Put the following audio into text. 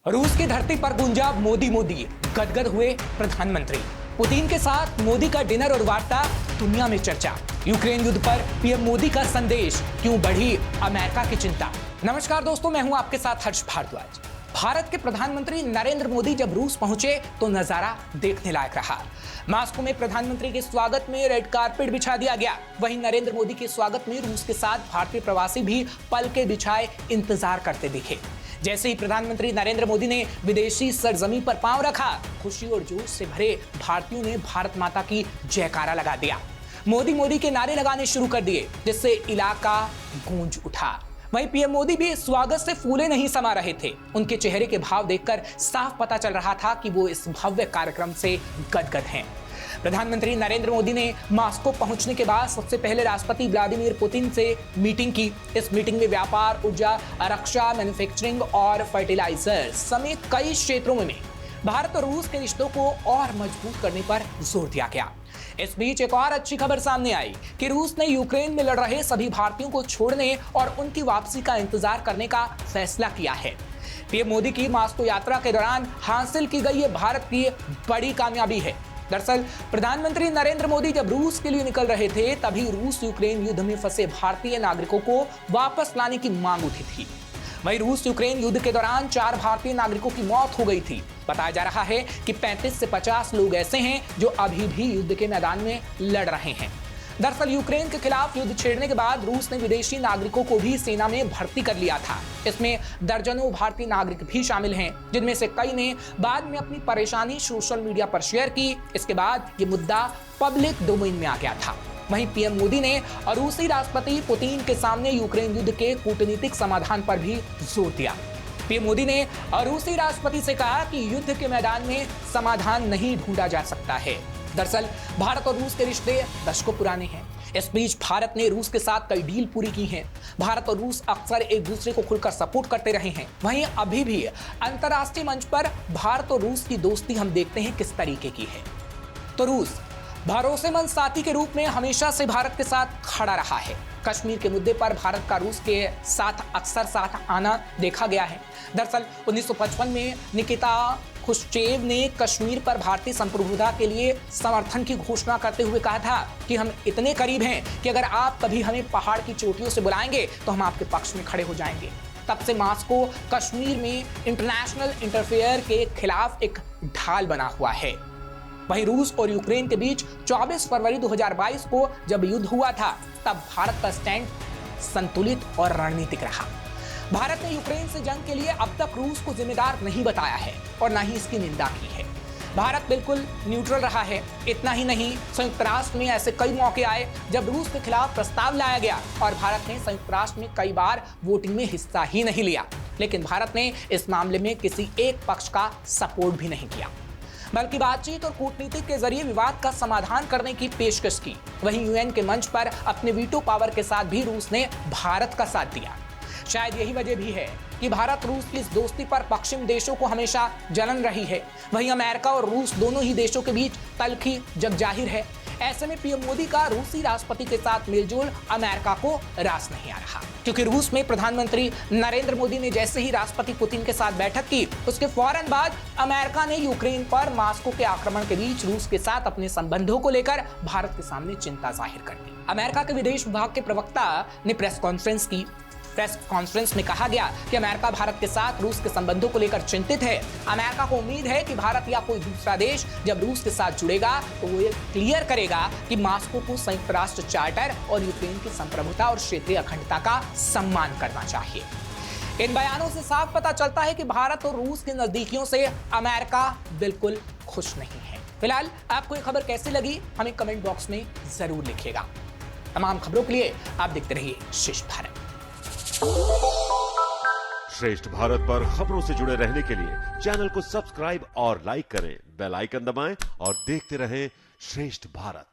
रूस की धरती पर गूंजा मोदी मोदी, गदगद हुए प्रधानमंत्री। पुतिन के साथ मोदी का डिनर और वार्ता, दुनिया में चर्चा। यूक्रेन युद्ध पर पीएम मोदी का संदेश, क्यों बढ़ी अमेरिका की चिंता। नमस्कार दोस्तों, मैं हूं आपके साथ हर्ष भारद्वाज। भारत के प्रधानमंत्री नरेंद्र मोदी जब रूस पहुंचे तो नजारा देखने लायक रहा। मॉस्को में प्रधानमंत्री के स्वागत में रेड कारपेट बिछा दिया गया। वहीं नरेंद्र मोदी के स्वागत में रूस के साथ भारतीय प्रवासी भी पल के बिछाए इंतजार करते दिखे। जैसे ही प्रधानमंत्री नरेंद्र मोदी ने विदेशी सरजमी पर पांव रखा, खुशी और जोश से भरे भारतीयों ने भारत माता की जयकारा लगा दिया। मोदी मोदी के नारे लगाने शुरू कर दिए, जिससे इलाका गूंज उठा। वहीं पीएम मोदी भी स्वागत से फूले नहीं समा रहे थे। उनके चेहरे के भाव देखकर साफ पता चल रहा था कि वो इस भव्य कार्यक्रम से गदगद हैं। प्रधानमंत्री नरेंद्र मोदी ने मॉस्को पहुंचने के बाद सबसे पहले राष्ट्रपति व्लादिमीर पुतिन से मीटिंग की। इस मीटिंग में व्यापार, ऊर्जा, रक्षा, मैन्युफैक्चरिंग और फर्टिलाइजर समेत कई क्षेत्रों में भारत और रूस के रिश्तों को और मजबूत करने पर जोर दिया गया। इस बीच एक और अच्छी खबर सामने आई कि रूस ने यूक्रेन में लड़ रहे सभी भारतीयों को छोड़ने और उनकी वापसी का इंतजार करने का फैसला किया है। पीएम मोदी की मॉस्को यात्रा के दौरान हासिल की गई ये भारत की बड़ी कामयाबी है। दरअसल प्रधानमंत्री नरेंद्र मोदी जब रूस के लिए निकल रहे थे, तभी रूस यूक्रेन युद्ध में फंसे भारतीय नागरिकों को वापस लाने की मांग उठी थी। वहीं रूस यूक्रेन युद्ध के दौरान 4 भारतीय नागरिकों की मौत हो गई थी। बताया जा रहा है कि 35 से 50 लोग ऐसे हैं जो अभी भी युद्ध के मैदान में लड़ रहे हैं। दरअसल यूक्रेन के खिलाफ युद्ध छेड़ने के बाद रूस ने विदेशी नागरिकों को भी सेना में भर्ती कर लिया था। इसमें दर्जनों भारतीय नागरिक भी शामिल हैं, जिनमें से कई ने बाद में अपनी परेशानी सोशल मीडिया पर शेयर की। इसके बाद ये मुद्दा पब्लिक डोमेन में आ गया था। वहीं पीएम मोदी ने रूसी राष्ट्रपति पुतिन के सामने यूक्रेन युद्ध के कूटनीतिक समाधान पर भी जोर दिया। पीएम मोदी ने रूसी राष्ट्रपति से कहा कि युद्ध के मैदान में समाधान नहीं ढूंढा जा सकता है। दरअसल भारत और रूस के रिश्ते दशकों पुराने हैं। इस बीच भारत ने रूस के साथ कई डील पूरी की हैं। भारत और रूस अक्सर एक दूसरे को खुलकर सपोर्ट करते रहे हैं। वहीं अभी भी अंतर्राष्ट्रीय मंच पर भारत और रूस की दोस्ती हम देखते हैं किस तरीके की है। तो रूस भरोसेमंद साथी के रूप में हमेशा से भारत के साथ खड़ा रहा है। कश्मीर के मुद्दे पर भारत का रूस के साथ अक्सर साथ आना देखा गया है। दरअसल 1955 में निकिता खुश्चेव ने कश्मीर पर भारतीय संप्रभुता के लिए समर्थन की घोषणा करते हुए कहा था कि हम इतने करीब हैं कि अगर आप कभी हमें पहाड़ की चोटियों से बुलाएंगे तो हम आपके पक्ष में खड़े हो जाएंगे। तब से मॉस्को कश्मीर में इंटरनेशनल इंटरफेयर के खिलाफ एक ढाल बना हुआ है। वहीं रूस और यूक्रेन के बीच 24 फरवरी 2022 को जब युद्ध हुआ था, तब भारत का स्टैंड संतुलित और रणनीतिक रहा। भारत ने यूक्रेन से जंग के लिए अब तक रूस को जिम्मेदार नहीं बताया है और न ही इसकी निंदा की है। भारत बिल्कुल न्यूट्रल रहा है। इतना ही नहीं, संयुक्त राष्ट्र में ऐसे कई मौके आए जब रूस के खिलाफ प्रस्ताव लाया गया और भारत ने संयुक्त राष्ट्र में कई बार वोटिंग में हिस्सा ही नहीं लिया। लेकिन भारत ने इस मामले में किसी एक पक्ष का सपोर्ट भी नहीं किया, बल्कि बातचीत और कूटनीति के जरिए विवाद का समाधान करने की पेशकश की। वहीं यूएन के मंच पर अपने वीटो पावर के साथ भी रूस ने भारत का साथ दिया। शायद यही वजह भी है कि भारत रूस की इस दोस्ती पर पश्चिम देशों को हमेशा जलन रही है। वहीं अमेरिका और रूस दोनों ही देशों के बीच तल्खी जग जाहिर है। ऐसे में पीएम मोदी का रूसी राष्ट्रपति के साथ मेलजोल अमेरिका को रास नहीं आ रहा, क्योंकि रूस में प्रधानमंत्री नरेंद्र मोदी ने जैसे ही राष्ट्रपति पुतिन के साथ बैठक की, उसके फौरन बाद अमेरिका ने यूक्रेन पर मॉस्को के आक्रमण के बीच रूस के साथ अपने संबंधों को लेकर भारत के सामने चिंता जाहिर कर दी। अमेरिका के विदेश विभाग के प्रवक्ता ने प्रेस कॉन्फ्रेंस में कहा गया कि अमेरिका भारत के साथ रूस के संबंधों को लेकर चिंतित है। अमेरिका को उम्मीद है कि भारत या कोई दूसरा देश जब रूस के साथ जुड़ेगा तो वो ये क्लियर करेगा कि मॉस्को को संयुक्त राष्ट्र चार्टर और यूक्रेन की संप्रभुता और क्षेत्रीय अखंडता का सम्मान करना चाहिए। इन बयानों से साफ पता चलता है कि भारत और रूस की नजदीकियों से अमेरिका बिल्कुल खुश नहीं है। फिलहाल आपको ये खबर कैसी लगी, हमें कमेंट बॉक्स में जरूर लिखिएगा। तमाम खबरों के लिए आप देखते रहिए श्रेष्ठ भारत। श्रेष्ठ भारत पर खबरों से जुड़े रहने के लिए चैनल को सब्सक्राइब और लाइक करें, बेल आइकन दबाएं और देखते रहें श्रेष्ठ भारत।